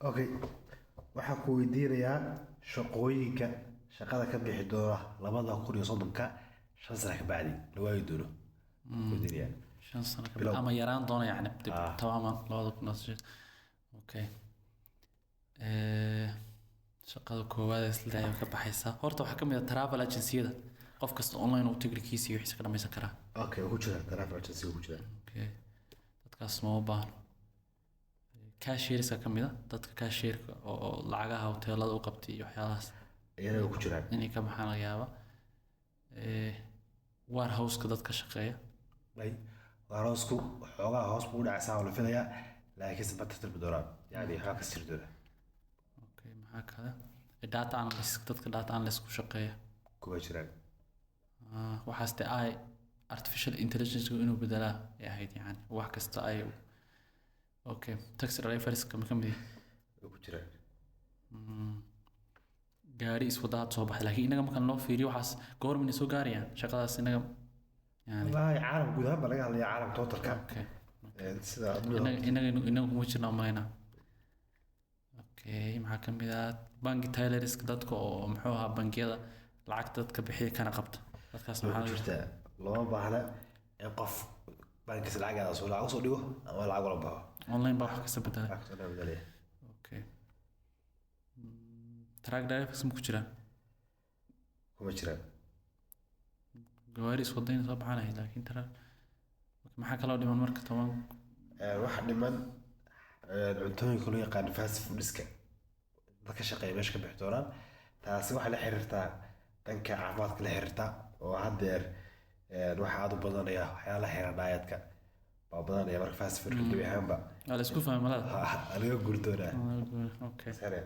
okay waxaan ku weydiinayaa shaqooyinka shaqada ka bixi doona 2030 shan sano ka bacdi la waayi doono weydiinayaa 5 سنة bilow أما يران دونا يعني ah تماما لو هذا نص أوكي شقة كواد إسلام كبحيسة هورتا وحكم إذا ترافل أجنسية قف كست أونلاين وتجري كيسي ويحس كلام يسكرها okay ugu jira taraafik agency ugu jira أوكي تتكاس ما بان كاشيرس كم إذا تتك كاشير أو لعجها هوتيلات وقبتي وحيالاس iyana ugu jiraan إني كم حنا جابا وار هاوس كده كشقية ay aroosku xoogaa hoos buu u dhacaysaa oo la filayaa laakiin se batartar doonaan yani waxaa ka sir doona أوكي معك هذا الداتا أناليست تتك داتا أناليست كشقية kuwa jiraan وحاسة آي artificial intelligence إنه بدلا يا هيد يعني واحد كستا آي أوكي تكسر عليه فرس كم دي ugu jiraan gaari iswadaad soo baxay laakiin inaga markaan loo fiiriyo waxaas goor min soo gaarayaan shaqadaas inaga yani wallahi caalam guud ahaan baa laga hadlayaa caalam totalka okay sida inaga kuma jirna malayna okay maxaa ka mid ah bangi tailors dadka oo muxuu ahaa bangiyada lacagta dadka bixiya kana qabta dadkaas maxaa jirta loo baahna in qof bankis lacagaada soo lacag soo dhigo ama lacag wala baxo online baa wax ka bedela lacag soo beddelaya okay truck drivers ma ku jiraan kuma jiraan gawaari iswadayna soo baxanay laakiin truck maxaa kaloo dhiman marka toban waxa dhiman cuntooyinka loo yaqaan fast foodska dadka shaqeeya meesha ka bixi doonaan taasi waxay la xiriirtaa dhanka caafimaadka la xiriirta oo haddeer waxa aad u badanaya waxyaalaha xiriira daayatka baa badanaya marka fast foodka gebi ahaanba la isku fahmaa laga guuri doonaa okay sare